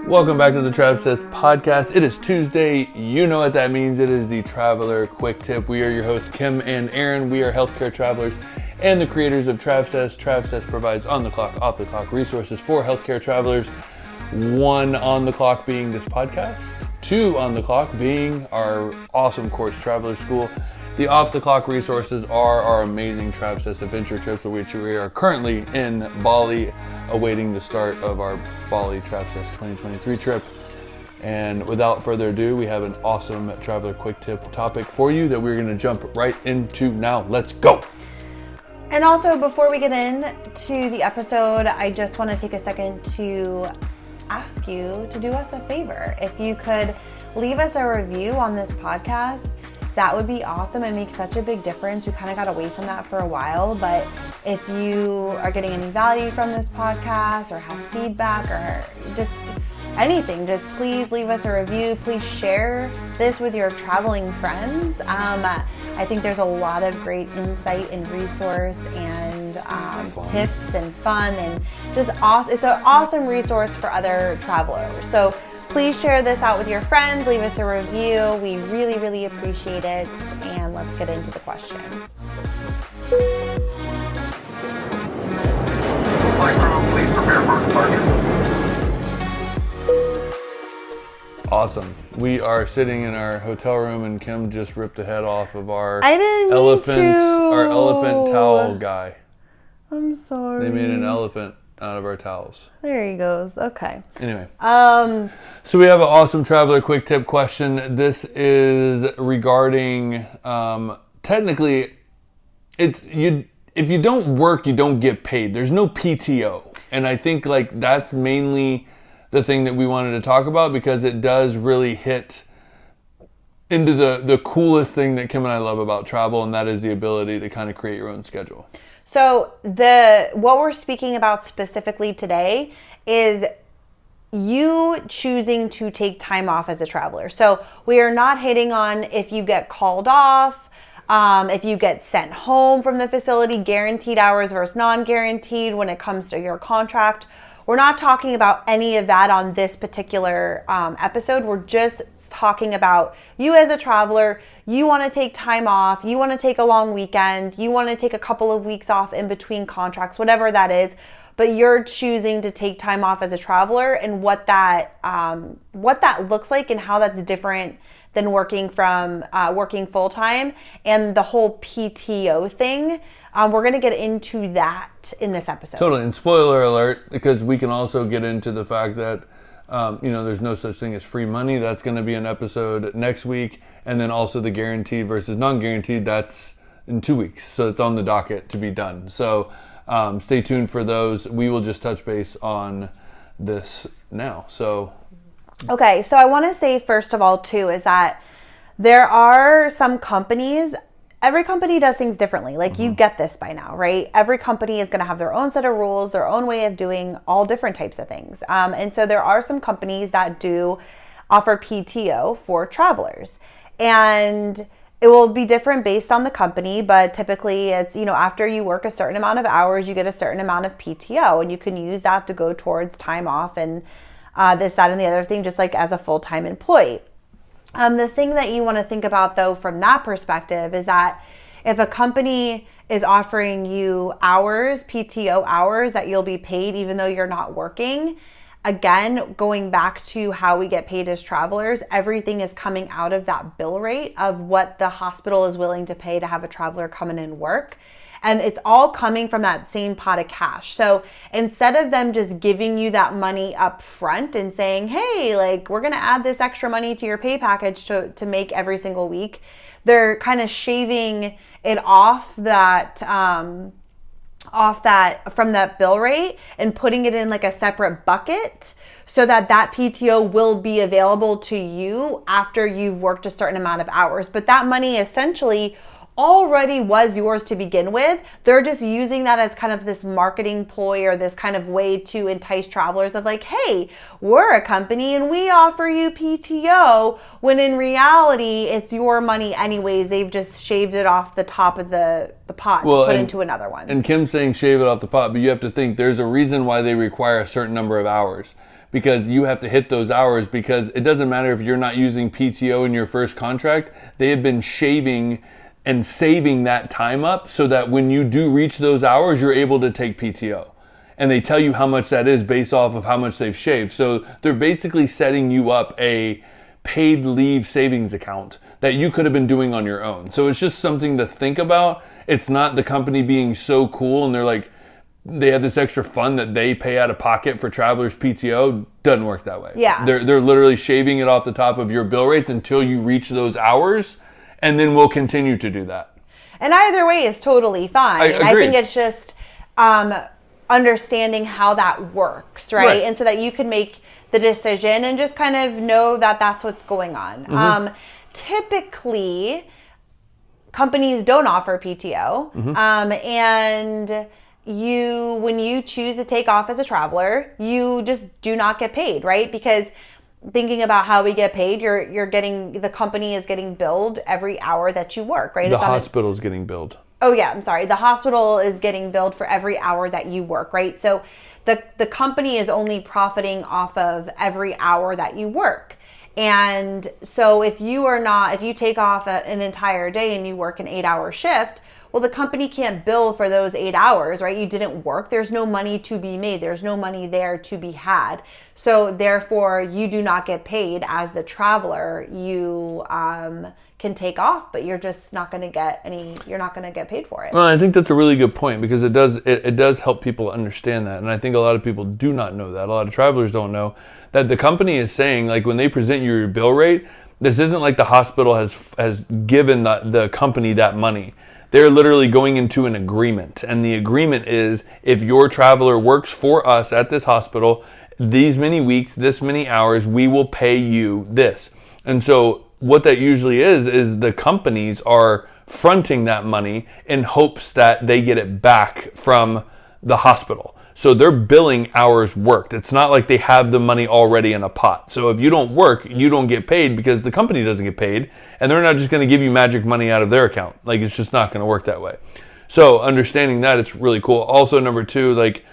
Welcome back to the Travsessed podcast. It is Tuesday. You know what that means. It is the Traveler Quick Tip. We are your hosts, Kim and Aaron. We are healthcare travelers and the creators of Travsessed. Travsessed provides on-the-clock, off-the-clock resources for healthcare travelers. One on the clock being this podcast. Two on the clock being our awesome course, Traveler School. The off-the-clock resources are our amazing Travsessed adventure trips, which we are currently in Bali, awaiting the start of our Bali Travsessed 2023 trip. And without further ado, we have an awesome Traveler Quick Tip topic for you that we're going to jump right into now. Let's go! And also, before we get into the episode, I just want to take a second to ask you to do us a favor. If you could leave us a review on this podcast, that would be awesome. It makes such a big difference. We kind of got away from that for a while, but if you are getting any value from this podcast or have feedback or just anything, just please leave us a review. Please share this with your traveling friends. I think there's a lot of great insight and resource and tips and fun and just awesome. It's an awesome resource for other travelers. So please share this out with your friends. Leave us a review. We really, really appreciate it. And let's get into the question. Please prepare for departure. Awesome. We are sitting in our hotel room and Kim just ripped the head off of our elephant towel guy. I'm sorry. They made an elephant out of our towels. There he goes. Okay. Anyway. So we have an awesome Traveler Quick Tip question. This is regarding, technically, if you don't work, you don't get paid. There's no PTO. And I think that's mainly the thing that we wanted to talk about because it does really hit into the coolest thing that Kim and I love about travel, and that is the ability to kind of create your own schedule. So what we're speaking about specifically today is you choosing to take time off as a traveler. So we are not hitting on if you get called off, if you get sent home from the facility, guaranteed hours versus non-guaranteed when it comes to your contract. We're not talking about any of that on this particular episode. We're just talking about you as a traveler. You want to take time off. You want to take a long weekend. You want to take a couple of weeks off in between contracts, whatever that is. But you're choosing to take time off as a traveler, and what that looks like and how that's different than working full time and the whole PTO thing. We're going to get into that in this episode. Totally. And spoiler alert, because we can also get into the fact that, there's no such thing as free money. That's going to be an episode next week. And then also the guaranteed versus non-guaranteed, that's in 2 weeks. So it's on the docket to be done. So stay tuned for those. We will just touch base on this now. So. Okay. So I want to say, first of all, too, is that there are some companies. Every company does things differently. You get this by now, right? Every company is going to have their own set of rules, their own way of doing all different types of things. And so there are some companies that do offer PTO for travelers. And it will be different based on the company, but typically it's, after you work a certain amount of hours, you get a certain amount of PTO, and you can use that to go towards time off and this, that, and the other thing, just like as a full-time employee. The thing that you want to think about, though, from that perspective is that if a company is offering you hours, PTO hours that you'll be paid even though you're not working, again, going back to how we get paid as travelers, everything is coming out of that bill rate of what the hospital is willing to pay to have a traveler come in and work. And it's all coming from that same pot of cash. So instead of them just giving you that money up front and saying, hey, we're going to add this extra money to your pay package to make every single week, they're kind of shaving it off from that bill rate and putting it in a separate bucket so that PTO will be available to you after you've worked a certain amount of hours. But that money essentially already was yours to begin with. They're just using that as kind of this marketing ploy or this kind of way to entice travelers of hey, we're a company and we offer you PTO, when in reality, it's your money anyways. They've just shaved it off the top of the pot to put into another one. And Kim's saying shave it off the pot, but you have to think there's a reason why they require a certain number of hours. because you have to hit those hours, because it doesn't matter if you're not using PTO in your first contract. They have been shaving and saving that time up so that when you do reach those hours, you're able to take PTO. And they tell you how much that is based off of how much they've shaved. So they're basically setting you up a paid leave savings account that you could have been doing on your own. So it's just something to think about. It's not the company being so cool and they're like, they have this extra fund that they pay out of pocket for travelers PTO. Doesn't work that way. Yeah. They're literally shaving it off the top of your bill rates until you reach those hours, and then we'll continue to do that. And either way is totally fine. I think it's just understanding how that works, right? And so that you can make the decision and just kind of know that that's what's going on. Typically, companies don't offer PTO. And when you choose to take off as a traveler, you just do not get paid, right? Because thinking about how we get paid, the company is getting billed every hour that you work, right? The hospital is getting billed. Oh yeah, I'm sorry. The hospital is getting billed for every hour that you work, right? So the company is only profiting off of every hour that you work. And so if you take off an entire day and you work an 8-hour shift, well, the company can't bill for those 8 hours, right? You didn't work. There's no money to be made. There's no money there to be had. So therefore, you do not get paid as the traveler. You can take off, but you're just not going to get you're not going to get paid for it. Well, I think that's a really good point, because it does help people understand that. And I think a lot of people do not know that. A lot of travelers don't know that the company is saying, like, when they present you your bill rate, this isn't like the hospital has given the company that money. They're literally going into an agreement. And the agreement is, if your traveler works for us at this hospital, these many weeks, this many hours, we will pay you this. And so what that usually is the companies are fronting that money in hopes that they get it back from the hospital. So they're billing hours worked. It's not like they have the money already in a pot. So if you don't work, you don't get paid because the company doesn't get paid, and they're not just going to give you magic money out of their account. Like, it's just not going to work that way. So understanding that, it's really cool. Also, number two, like,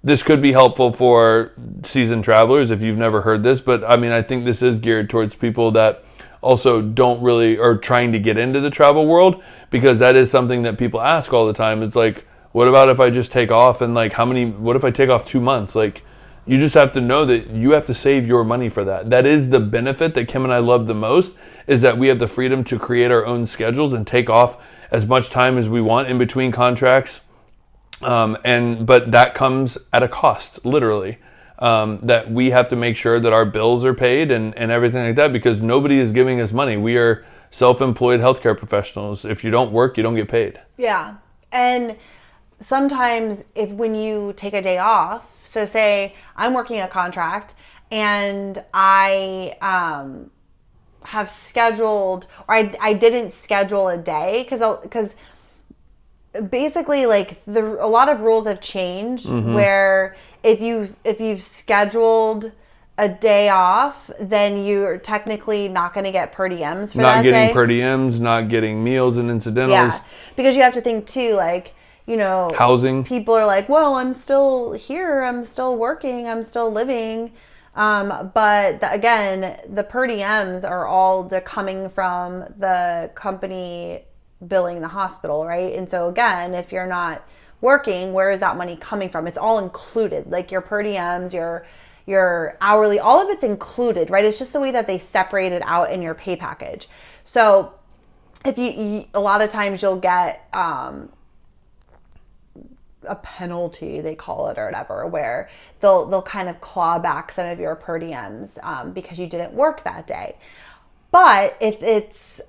this could be helpful for seasoned travelers if you've never heard this, but I mean, I think this is geared towards people that also don't really are trying to get into the travel world, because that is something that people ask all the time. It's like, what about if I just take off, and like, what if I take off 2 months? Like, you just have to know that you have to save your money for that. That is the benefit that Kim and I love the most, is that we have the freedom to create our own schedules and take off as much time as we want in between contracts. But that comes at a cost, literally, that we have to make sure that our bills are paid and everything like that, because nobody is giving us money. We are self-employed healthcare professionals. If you don't work, you don't get paid. Yeah. And sometimes when you take a day off, so say I'm working a contract and I have scheduled, or I didn't schedule a day because basically, like, a lot of rules have changed, where if you've scheduled a day off, then you're technically not going to get per diems for that day. Not getting per diems, not getting meals and incidentals. Yeah, because you have to think too, like, housing. People are like, well, I'm still here, I'm still working, I'm still living. But again, the per diems they're coming from the company billing the hospital, right? And so again, if you're not working, where is that money coming from? It's all included, like your per diems, your hourly, all of it's included, right? It's just the way that they separate it out in your pay package. So if a lot of times you'll get a penalty, they call it, or whatever, where they'll kind of claw back some of your per diems because you didn't work that day. But if it's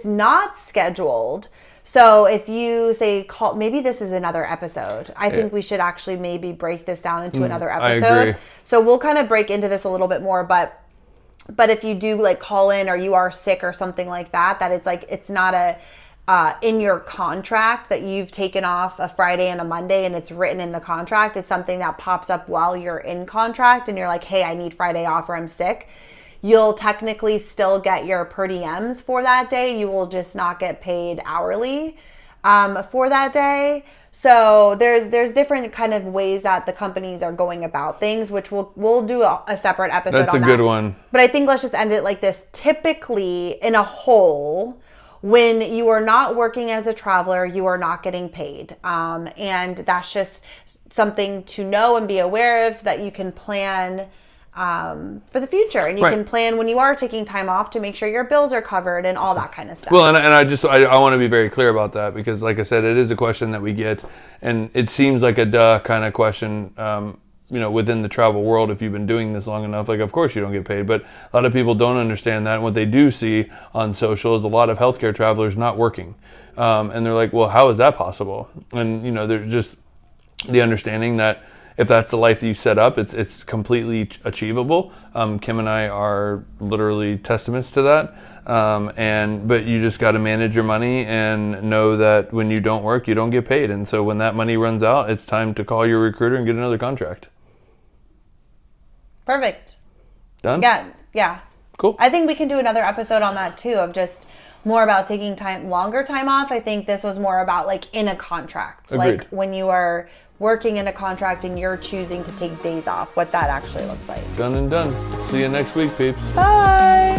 not scheduled, so if you say maybe this is another episode. I think we should actually maybe break this down into another episode. I agree. So we'll kind of break into this a little bit more, but if you do like call in or you are sick or something like that it's like, it's not in your contract that you've taken off a Friday and a Monday and it's written in the contract. It's something that pops up while you're in contract and you're like, hey, I need Friday off or I'm sick. You'll technically still get your per diems for that day. You will just not get paid hourly. for that day. So there's different kind of ways that the companies are going about things, which we'll do a separate episode on that. That's a good one. But I think let's just end it like this. Typically, in a whole, when you are not working as a traveler, you are not getting paid. And that's just something to know and be aware of so that you can plan for the future, and you can plan when you are taking time off to make sure your bills are covered and all that kind of stuff. Well, and I want to be very clear about that, because like I said, it is a question that we get, and it seems like a duh kind of question, within the travel world. If you've been doing this long enough, like, of course you don't get paid, but a lot of people don't understand that. And what they do see on social is a lot of healthcare travelers not working. And they're like, well, how is that possible? And, there's just the understanding that if that's the life that you set up, it's completely achievable. Kim and I are literally testaments to that. But you just got to manage your money and know that when you don't work, you don't get paid. And so when that money runs out, it's time to call your recruiter and get another contract. Perfect. Done? Yeah. Cool. I think we can do another episode on that too, of just more about taking longer time off. I think this was more about like in a contract. Agreed. Like when you are working in a contract and you're choosing to take days off, what that actually looks like. Done and done. See you next week, peeps. Bye.